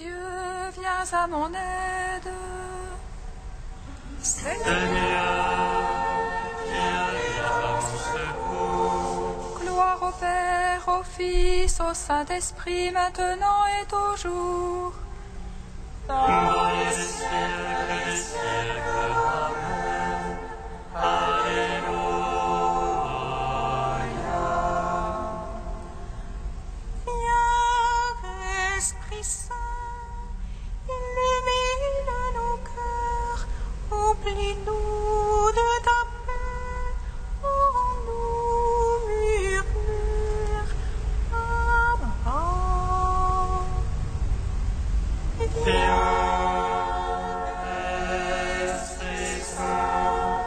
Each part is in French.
Dieu, viens à mon aide. Seigneur, viens à mon secours. Gloire au Père, au Fils, au Saint-Esprit, maintenant et toujours. Dans les siècles des siècles. Amen. Alléluia. Viens, Esprit Saint, illumine nos cœurs, oublie-nous de ta paix, rends-nous murmures. Amen. Viens, Esprit Saint,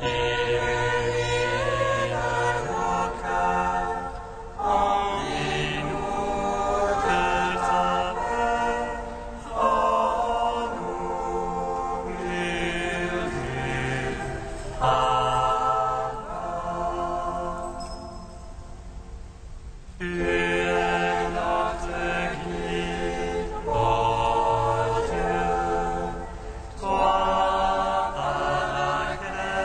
illumine nos cœurs, remplis-nous de ta paix, rends-nous murmures. Amen. Tu es notre guide, ô Dieu, toi malgré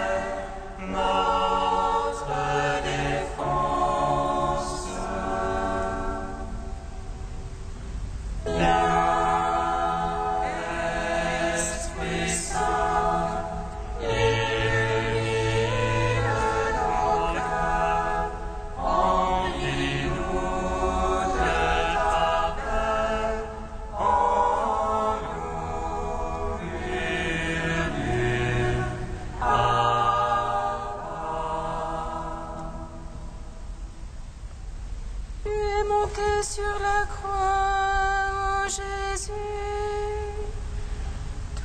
notre défense. Viens, Esprit Saint, illumine nos cœurs, remplis-nous de ta paix, rends-nous murmures. Amen. Tu es monté sur la croix, ô Jésus.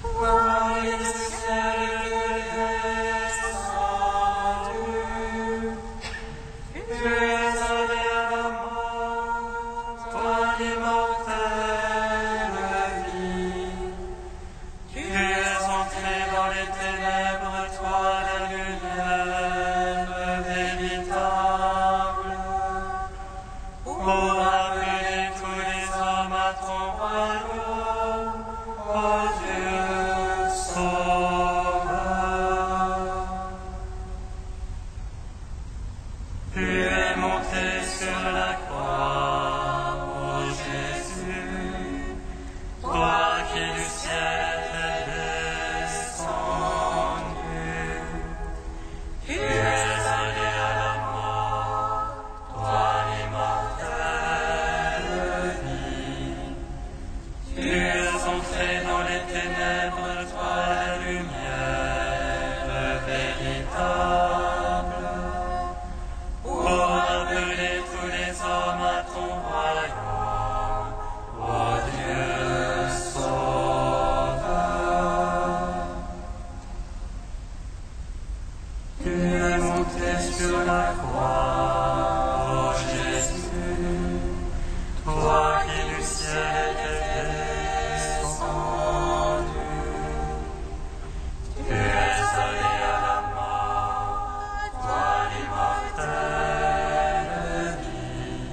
Toi les cieux descendus, tu es allé à la mort, toi l'immortelle vie. Tu es entré dans les ténèbres, toi la lumière véritable, pour appeler tous les hommes à ton royaume, ô Dieu sauveur. Tu es monté sur la croix, ô Jésus, toi qui du ciel es descendu. Tu es allé à la mort, toi l'immortelle vie. Tu es entré dans les ténèbres, toi la lumière véritable, pour appeler tous les hommes à ton royaume, ô Dieu sauveur. Tu es monté sur la croix, ô Jésus, toi qui du ciel es descendu. Tu es allé à la mort, toi l'immortelle vie.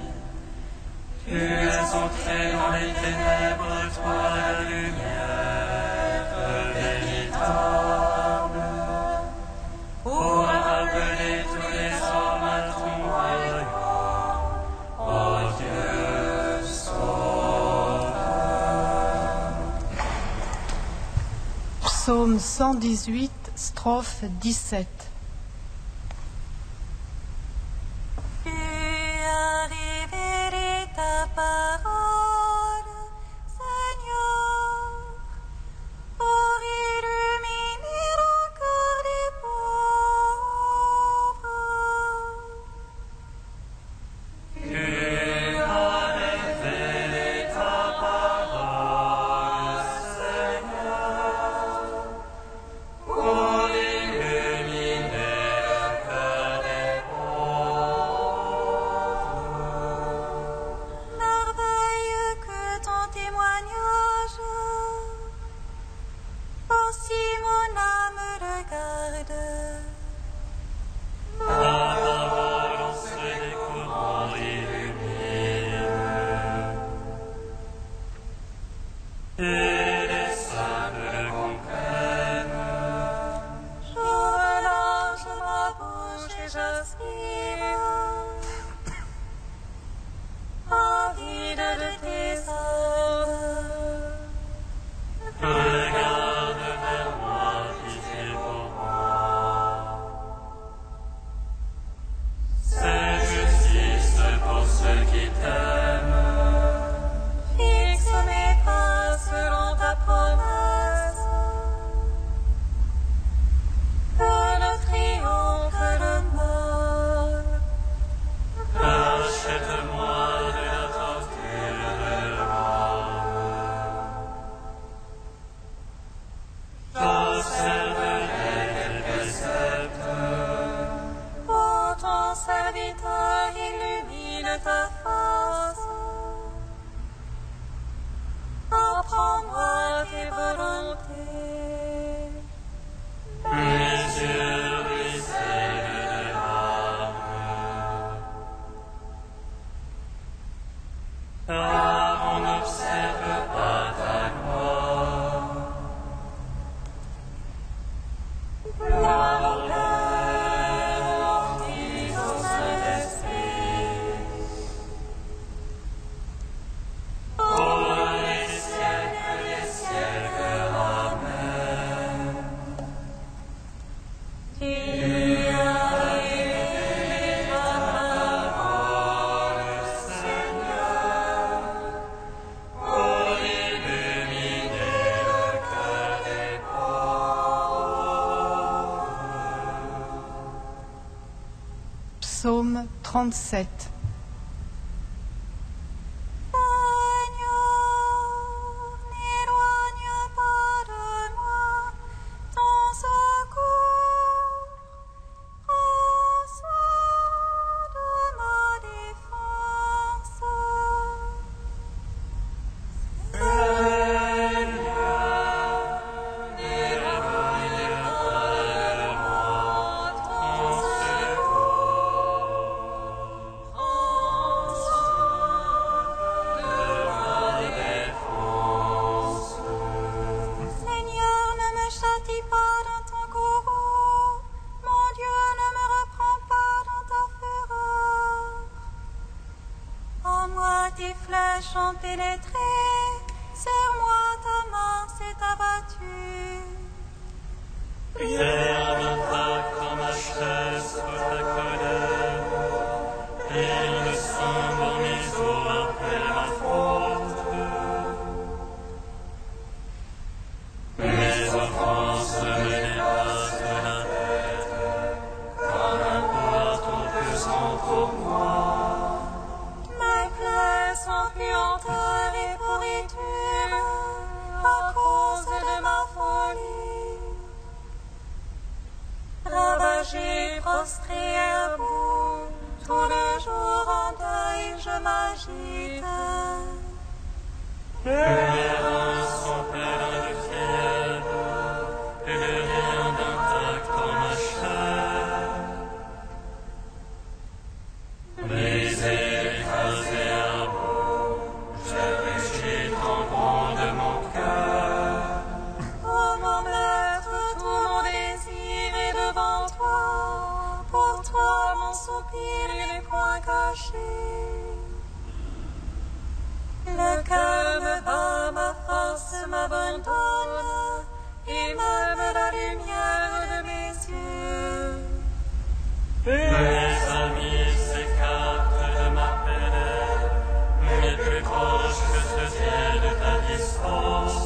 Tu es entré dans les ténèbres, toi la lumière véritable, pour appeler tous les hommes à ton royaume, ô Dieu sauveur. Psaume 118, strophe 17. Fais arriver ta parole, Seigneur, pour illuminer le cœur des pauvres. Tu as révélé ta parole, Seigneur, pour illuminer Psaume 37. Tes flèches ont pénétré, sur moi ta main s'est abattue. Pierre m'impacte dans ma chaise sous ta colère, et il me semble dans mes os après ma faute. Mes offenses me dépassent la tête, comme un poids trop pesant pour moi. Sans puanteur et pourriture, à cause de ma folie. Ravagé, prostré à bout, tout le jour en deuil je m'agite. Mes reins sont pleins de fièvre, et de rien d'intact dans ma chair. Brisé, écrasé à bout, je régis en fond de mon cœur. Oh mon maître, tout mon désir est devant toi. Pour toi mon soupir n'est point caché. Le cœur me bat, ma force m'abandonne, et même la lumière de mes yeux. Mes amis s'écartent de ma peine, mais plus proche que se tienne de ta distance.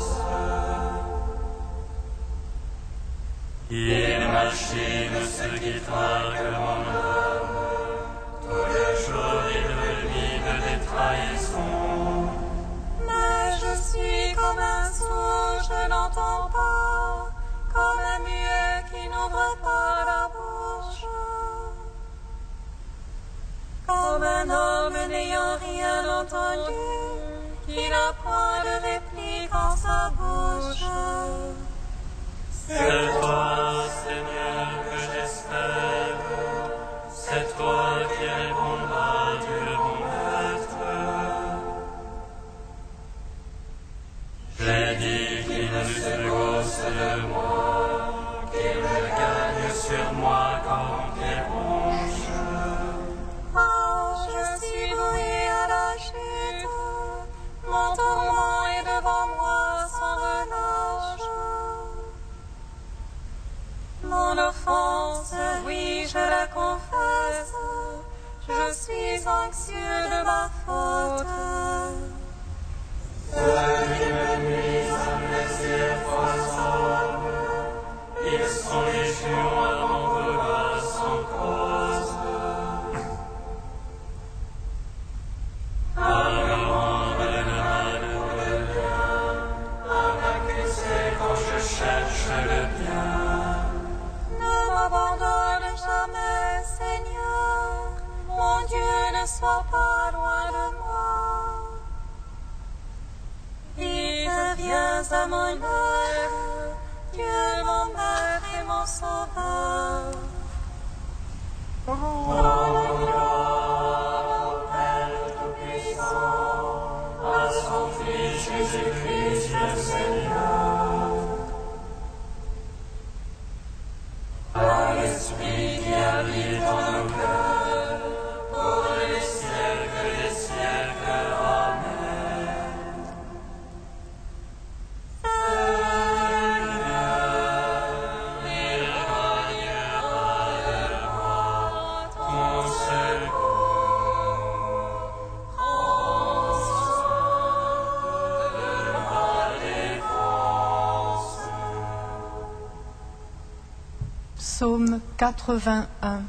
Ils machinent ce qui traque mon âme, tout le jour ils ruminent des trahisons. Mais je suis comme un sourd, je n'entends pas, comme un muet qui n'ouvre pas la bouche. Comme un homme n'ayant rien entendu, qui n'a point de réplique en sa bouche. C'est toi, Seigneur, que j'espère, c'est toi qui répondras, Dieu mon maître. J'ai dit qu'il ne se gosse de moi, qu'il me gagne sur moi comme éponge. Oh, je suis voué à la chute, mon tourment est devant moi sans relâche. Mon offense, oui, je la confesse, je suis anxieux de ma faute. Ceux qui me nuisent à me laisser foisonner, ils sont légions à m'en vouloir sans cause. À me rendre le mal ou le bien, à m'accuser quand je cherche le bien. Ne m'abandonne jamais, Seigneur, mon Dieu ne soit pas loin de moi. Vite, viens à mon aide, Dieu mon maître et mon sauveur. À son Fils Jésus-Christ le Seigneur, à l'Esprit qui habite en nos cœurs, pour les siècles des siècles. Amen. Seigneur, n'éloigne pas de moi ton secours. Prends soin de ma défense. Psaume 81.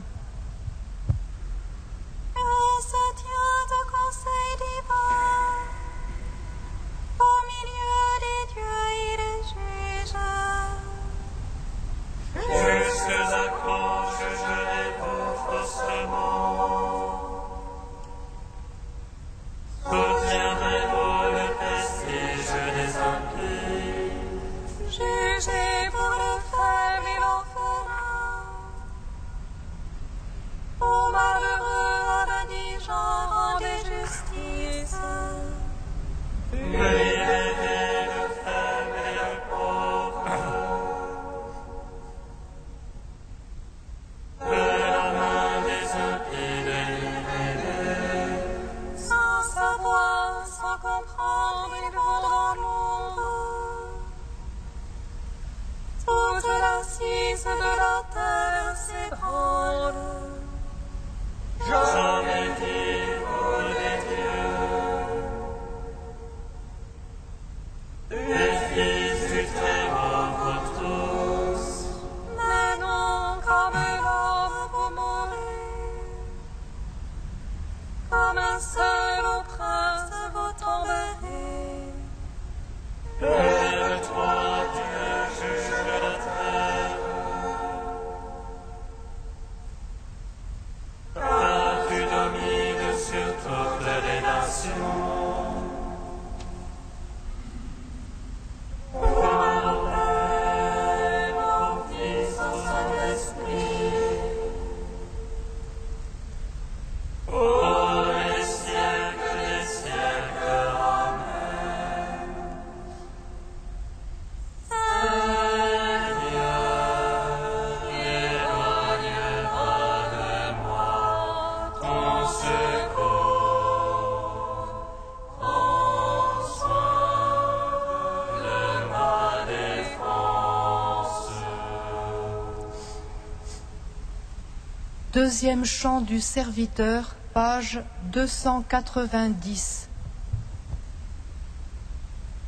Deuxième chant du serviteur, page 290.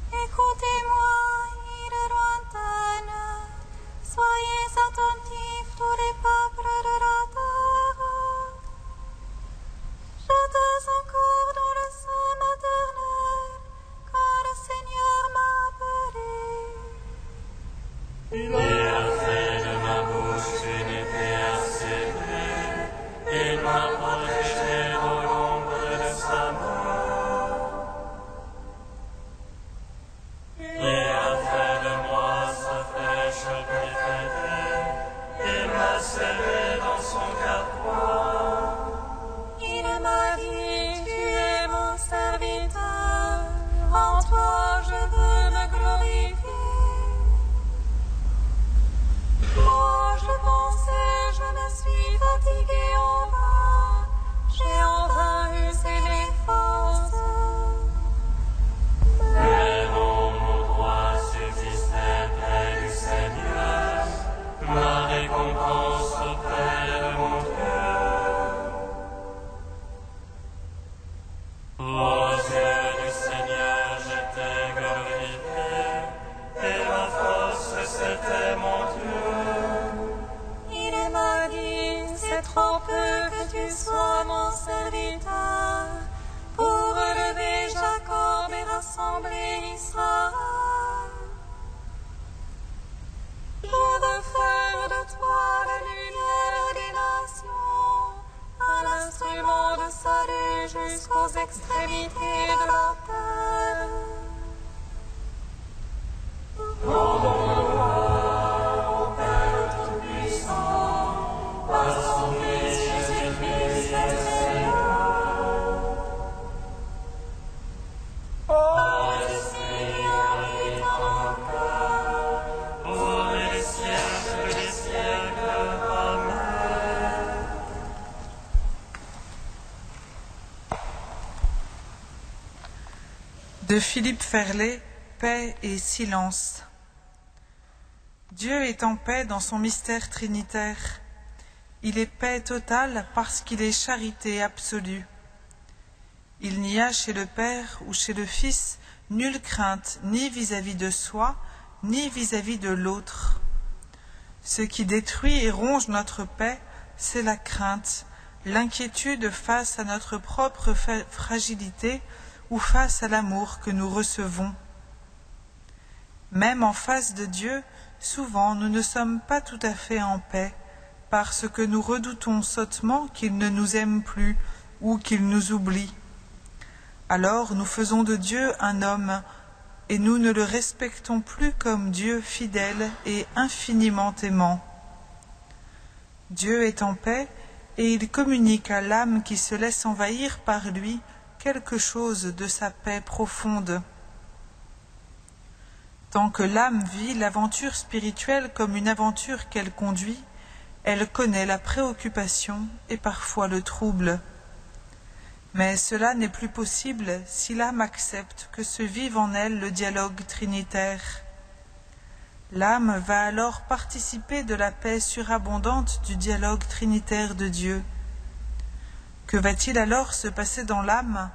Écoutez-moi, îles lointaines, soyez attentifs tous les peuples de la terre. J'étais encore dans le sein maternel quand le Seigneur m'a appelé. Il a fait de ma bouche une épée acérée, il m'a protégé dans l'ombre de sa main. Il a fait de moi sa flèche préférée, il m'a scellé dans son carquois. Il m'a dit, tu es mon serviteur, en toi je veux me glorifier. Moi je pensais, je me suis fatigué en vain, j'ai en vain usé mes forces. Mais non, mon droit subsistait près du Seigneur, ma récompense auprès de mon Dieu. Aux yeux du Seigneur, j'étais glorifié, et ma force, c'était mon Dieu. Il m'a dit, c'est trop peu que tu sois mon serviteur, pour relever Jacob et rassembler Israël. Je veux faire de toi la lumière des nations, un instrument de salut jusqu'aux extrémités de la terre. De Philippe Ferlet, Paix et silence. Dieu est en paix dans son mystère trinitaire. Il est paix totale parce qu'il est charité absolue. Il n'y a chez le Père ou chez le Fils nulle crainte ni vis-à-vis de soi, ni vis-à-vis de l'autre. Ce qui détruit et ronge notre paix, c'est la crainte, l'inquiétude face à notre propre fragilité ou face à l'amour que nous recevons. Même en face de Dieu, souvent nous ne sommes pas tout à fait en paix, parce que nous redoutons sottement qu'il ne nous aime plus ou qu'il nous oublie. Alors nous faisons de Dieu un homme, et nous ne le respectons plus comme Dieu fidèle et infiniment aimant. Dieu est en paix, et il communique à l'âme qui se laisse envahir par lui quelque chose de sa paix profonde. Tant que l'âme vit l'aventure spirituelle comme une aventure qu'elle conduit, elle connaît la préoccupation et parfois le trouble. Mais cela n'est plus possible si l'âme accepte que se vive en elle le dialogue trinitaire. L'âme va alors participer de la paix surabondante du dialogue trinitaire de Dieu. Que va-t-il alors se passer dans l'âme?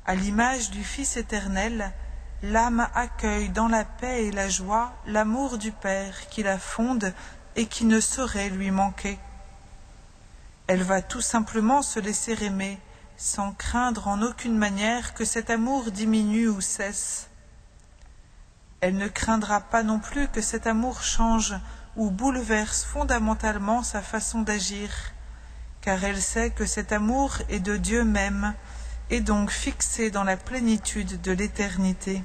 À l'image du Fils éternel, l'âme accueille dans la paix et la joie l'amour du Père qui la fonde et qui ne saurait lui manquer. Elle va tout simplement se laisser aimer, sans craindre en aucune manière que cet amour diminue ou cesse. Elle ne craindra pas non plus que cet amour change ou bouleverse fondamentalement sa façon d'agir, car elle sait que cet amour est de Dieu même, et donc fixé dans la plénitude de l'éternité.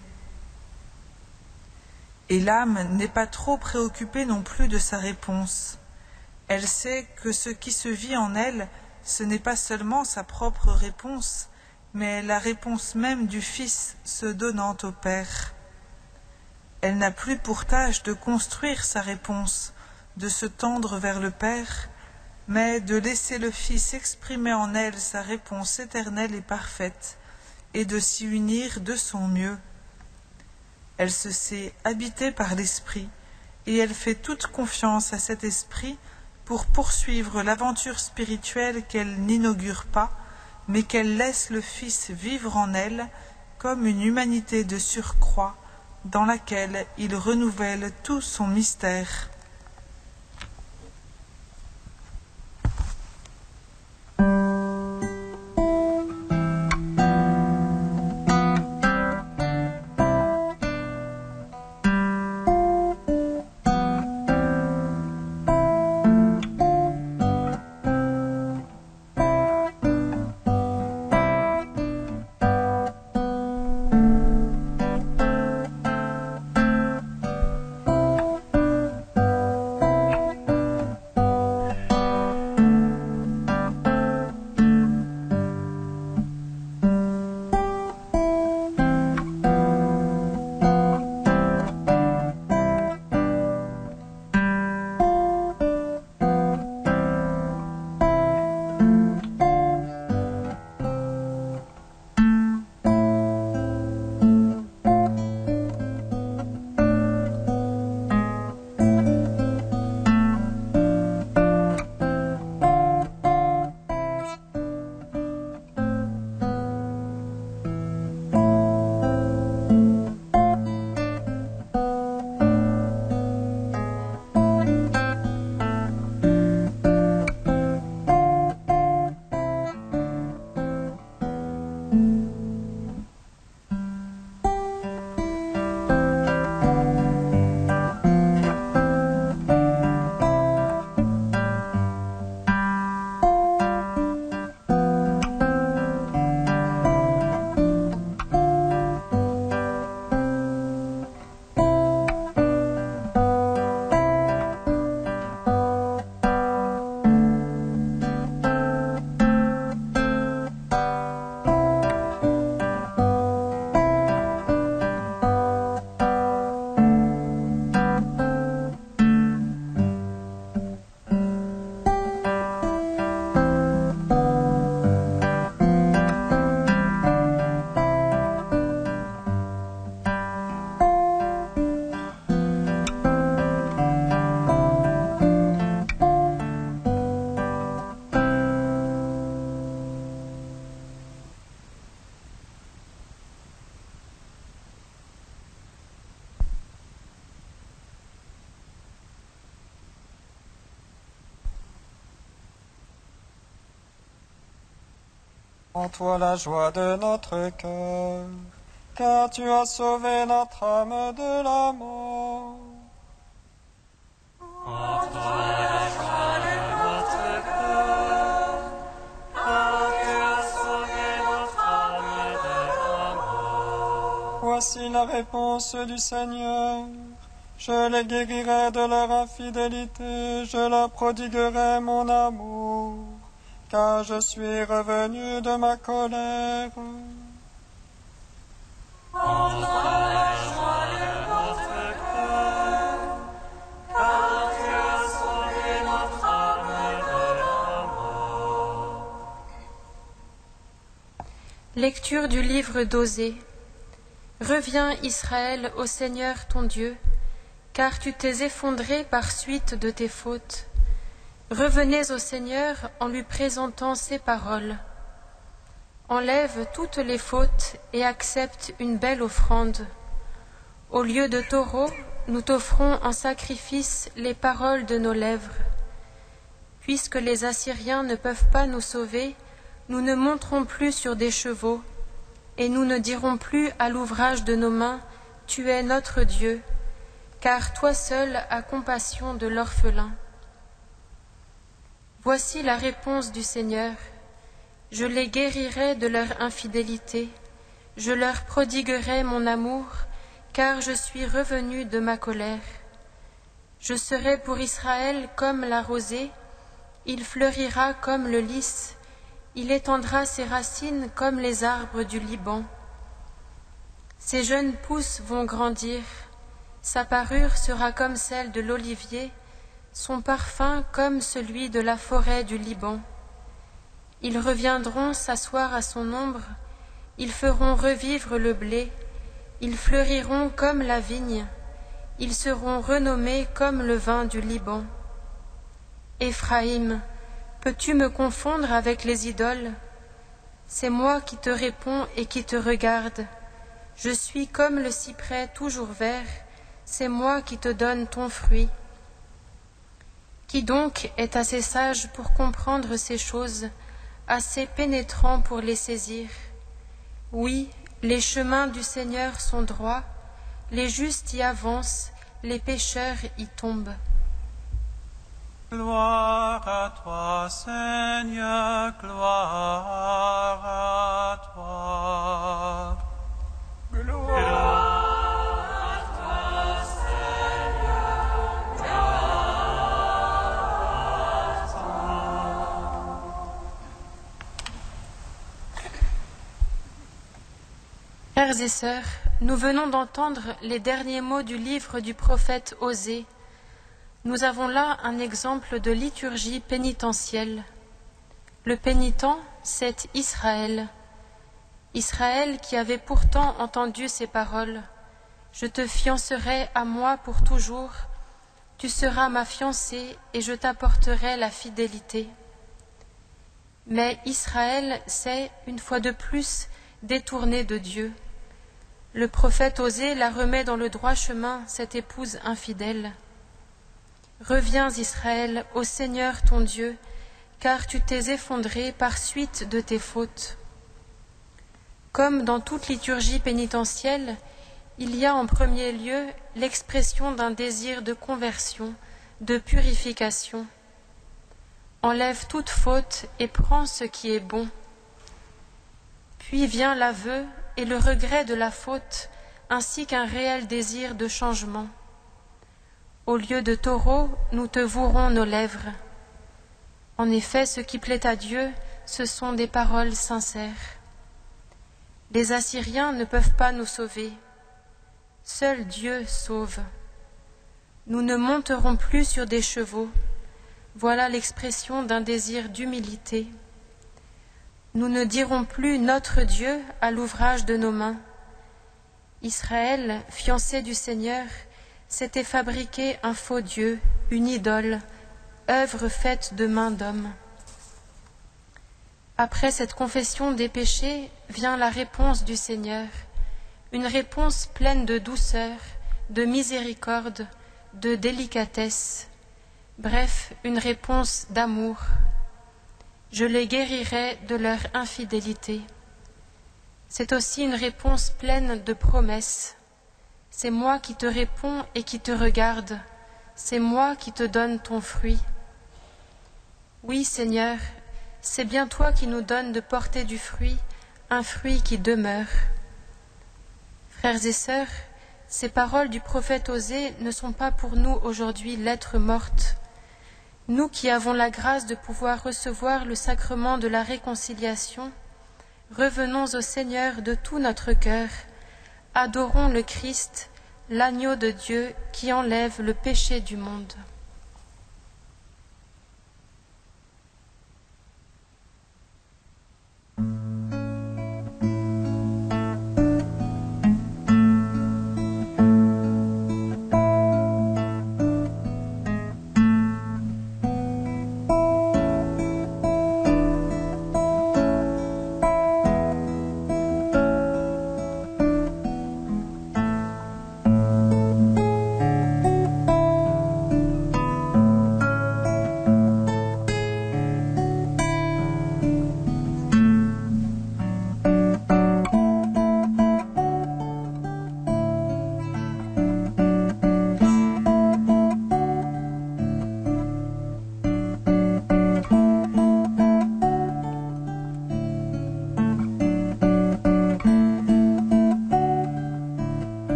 Et l'âme n'est pas trop préoccupée non plus de sa réponse. Elle sait que ce qui se vit en elle, ce n'est pas seulement sa propre réponse, mais la réponse même du Fils se donnant au Père. Elle n'a plus pour tâche de construire sa réponse, de se tendre vers le Père, mais de laisser le Fils exprimer en elle sa réponse éternelle et parfaite, et de s'y unir de son mieux. Elle se sait habitée par l'Esprit, et elle fait toute confiance à cet Esprit pour poursuivre l'aventure spirituelle qu'elle n'inaugure pas, mais qu'elle laisse le Fils vivre en elle comme une humanité de surcroît, dans laquelle il renouvelle tout son mystère. En toi la joie de notre cœur, car tu as sauvé notre âme de la mort. En toi la joie de notre cœur, car tu as sauvé notre âme de la mort. Voici la réponse du Seigneur. Je les guérirai de leur infidélité, je leur prodiguerai mon amour, car je suis revenu de ma colère. En toi la joie de Lecture du livre d'Osée. Reviens, Israël, au Seigneur ton Dieu, car tu t'es effondré par suite de tes fautes. Revenez au Seigneur en lui présentant ces paroles. Enlève toutes les fautes et accepte une belle offrande. Au lieu de taureaux, nous t'offrons en sacrifice les paroles de nos lèvres. Puisque les Assyriens ne peuvent pas nous sauver, nous ne monterons plus sur des chevaux, et nous ne dirons plus à l'ouvrage de nos mains, « Tu es notre Dieu », car toi seul as compassion de l'orphelin. Voici la réponse du Seigneur. Je les guérirai de leur infidélité, je leur prodiguerai mon amour, car je suis revenu de ma colère. Je serai pour Israël comme la rosée, il fleurira comme le lys, il étendra ses racines comme les arbres du Liban. Ses jeunes pousses vont grandir, sa parure sera comme celle de l'olivier, son parfum comme celui de la forêt du Liban. Ils reviendront s'asseoir à son ombre, ils feront revivre le blé, ils fleuriront comme la vigne, ils seront renommés comme le vin du Liban. Éphraïm, peux-tu me confondre avec les idoles? C'est moi qui te réponds et qui te regarde. Je suis comme le cyprès toujours vert, c'est moi qui te donne ton fruit. Qui donc est assez sage pour comprendre ces choses, assez pénétrant pour les saisir? Oui, les chemins du Seigneur sont droits, les justes y avancent, les pécheurs y tombent. Gloire à toi, Seigneur, gloire à toi. Gloire à toi, Seigneur, gloire à toi. Frères et sœurs, nous venons d'entendre les derniers mots du livre du prophète Osée. Nous avons là un exemple de liturgie pénitentielle. Le pénitent, c'est Israël. Israël qui avait pourtant entendu ces paroles. Je te fiancerai à moi pour toujours, tu seras ma fiancée et je t'apporterai la fidélité. Mais Israël s'est, une fois de plus, détourné de Dieu. Le prophète Osée la remet dans le droit chemin, cette épouse infidèle. Reviens, Israël, au Seigneur ton Dieu, car tu t'es effondré par suite de tes fautes. Comme dans toute liturgie pénitentielle, il y a en premier lieu l'expression d'un désir de conversion, de purification. Enlève toute faute et prends ce qui est bon. Puis vient l'aveu et le regret de la faute, ainsi qu'un réel désir de changement. Au lieu de taureaux, nous te vouerons nos lèvres. En effet, ce qui plaît à Dieu, ce sont des paroles sincères. Les Assyriens ne peuvent pas nous sauver. Seul Dieu sauve. Nous ne monterons plus sur des chevaux. Voilà l'expression d'un désir d'humilité. Nous ne dirons plus notre Dieu à l'ouvrage de nos mains. Israël, fiancé du Seigneur, s'était fabriqué un faux Dieu, une idole, œuvre faite de mains d'hommes. Après cette confession des péchés vient la réponse du Seigneur, une réponse pleine de douceur, de miséricorde, de délicatesse, bref, une réponse d'amour. Je les guérirai de leur infidélité. C'est aussi une réponse pleine de promesses. C'est moi qui te réponds et qui te regarde. C'est moi qui te donne ton fruit. Oui, Seigneur, c'est bien toi qui nous donnes de porter du fruit, un fruit qui demeure. Frères et sœurs, ces paroles du prophète Osée ne sont pas pour nous aujourd'hui lettres mortes. Nous qui avons la grâce de pouvoir recevoir le sacrement de la réconciliation, revenons au Seigneur de tout notre cœur, adorons le Christ, l'agneau de Dieu qui enlève le péché du monde.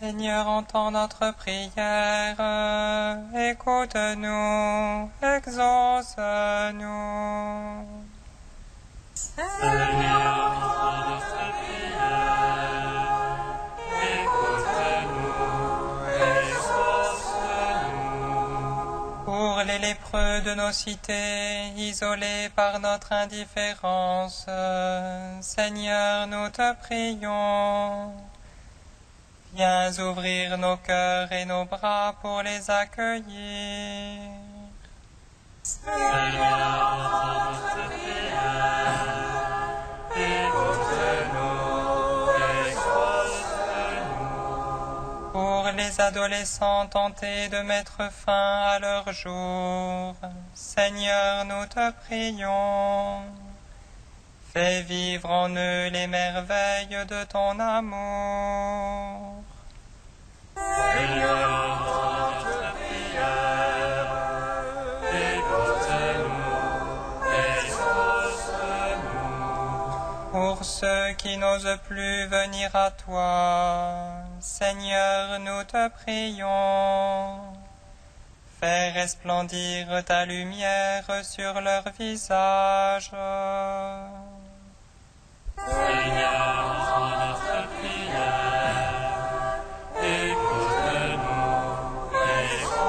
Seigneur, entends notre prière, écoute-nous, exauce-nous. Seigneur, entends notre prière, écoute-nous, exauce-nous. Pour les lépreux de nos cités, isolés par notre indifférence, Seigneur, nous te prions. Viens ouvrir nos cœurs et nos bras pour les accueillir. Seigneur, entends notre prière, écoute-nous, exauce-nous. Pour les adolescents tentés de mettre fin à leur jour, Seigneur, nous te prions. Fais vivre en eux les merveilles de ton amour. Seigneur, entends notre prière, écoute-nous, exauce-nous. Pour ceux qui n'osent plus venir à toi, Seigneur, nous te prions. Fais resplendir ta lumière sur leur visage. Seigneur, entends notre prière, écoute-nous, exauce-nous.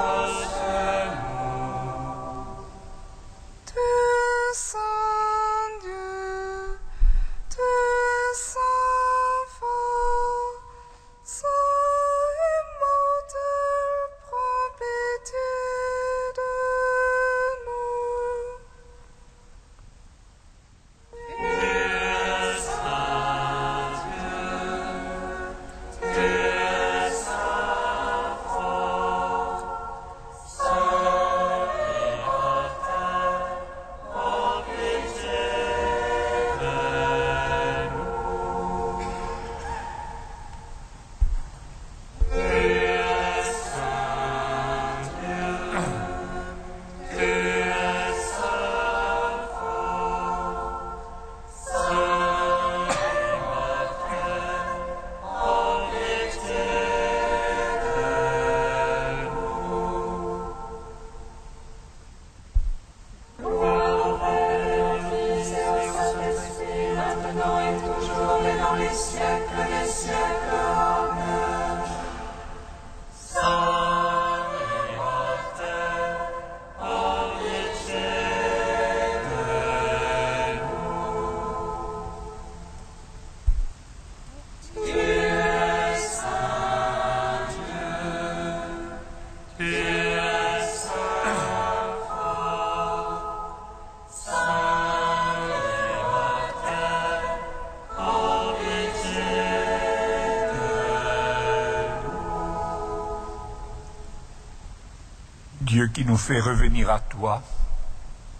Tu es saint Dieu, tu es saint fort, saint immortel, prends pitié de nous. Dieu qui nous fait revenir à toi,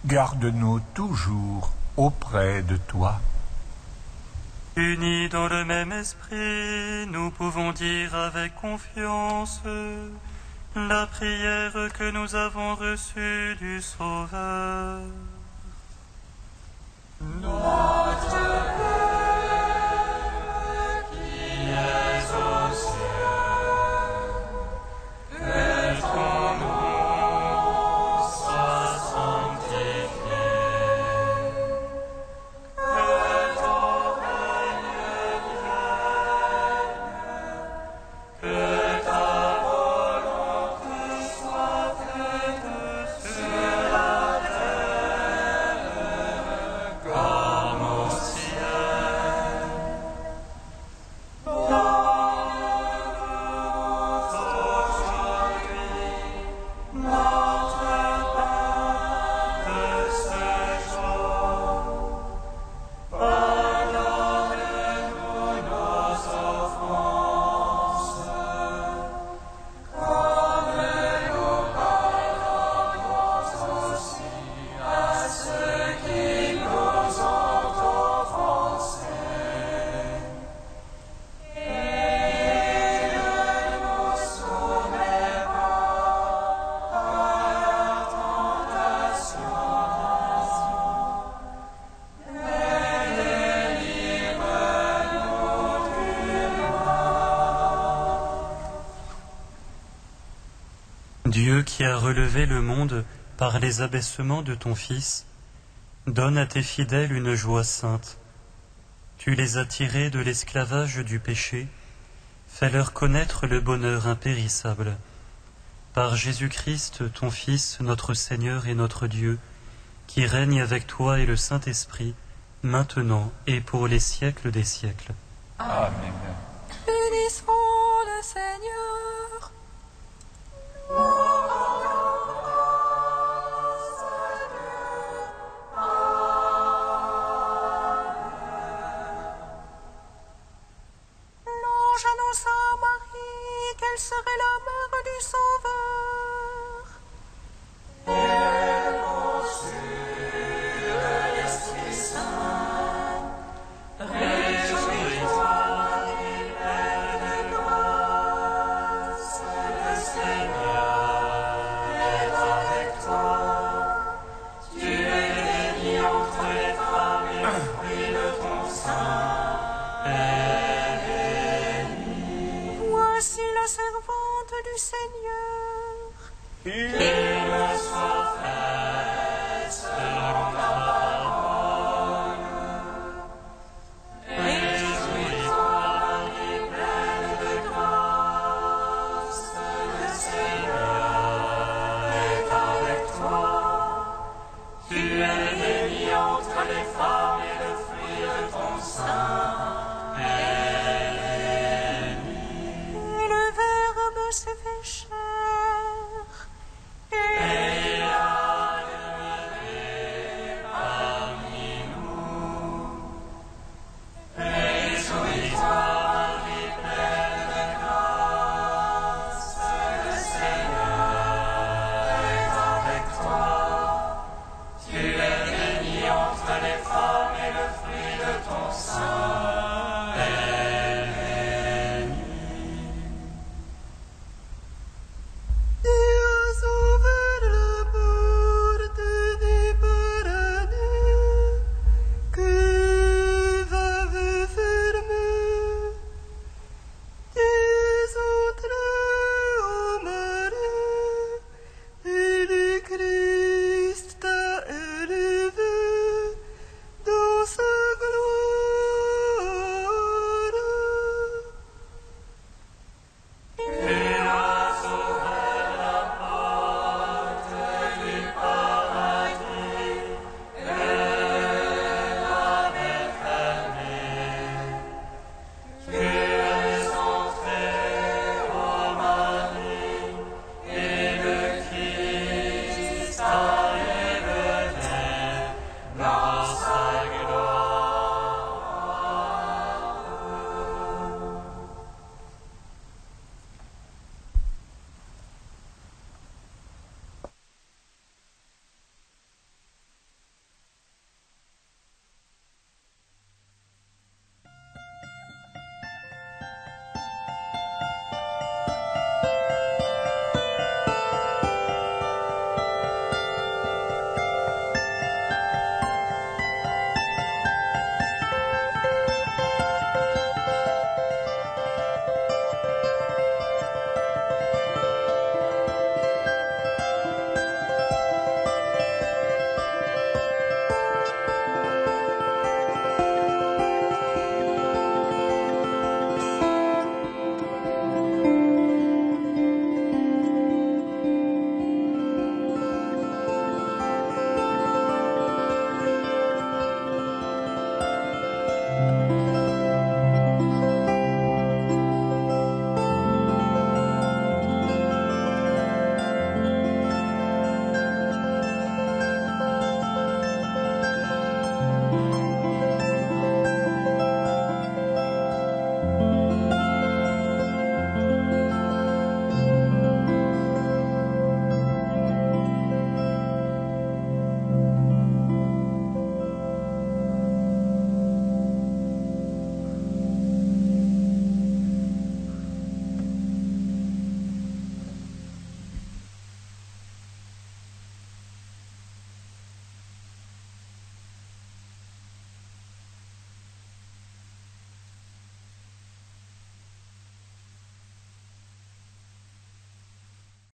garde-nous toujours auprès de toi. Unis dans le même esprit, nous pouvons dire avec confiance la prière que nous avons reçue du Sauveur. Notre Père qui es aux cieux, que ton nom soit sanctifié, que ton règne vienne, que ta volonté soit faite sur la terre comme au Dieu qui a relevé le monde par les abaissements de ton Fils, donne à tes fidèles une joie sainte. Tu les as tirés de l'esclavage du péché, fais-leur connaître le bonheur impérissable. Par Jésus-Christ, ton Fils, notre Seigneur et notre Dieu, qui règne avec toi et le Saint-Esprit, maintenant et pour les siècles des siècles. Amen. Bénissons le Seigneur. L'ange annonça à Marie qu'elle serait la mère du Sauveur. Elle conçut de l'Esprit Saint. Réjouis-toi et pleine de grâce, le Seigneur est avec toi. Tu es bénie entre les femmes et le fruit de ton sein. Voici la servante du Seigneur. Qu'il me soit fait selon ta parole. Réjouis-toi, Marie, pleine de grâce, le Seigneur est avec toi. Tu es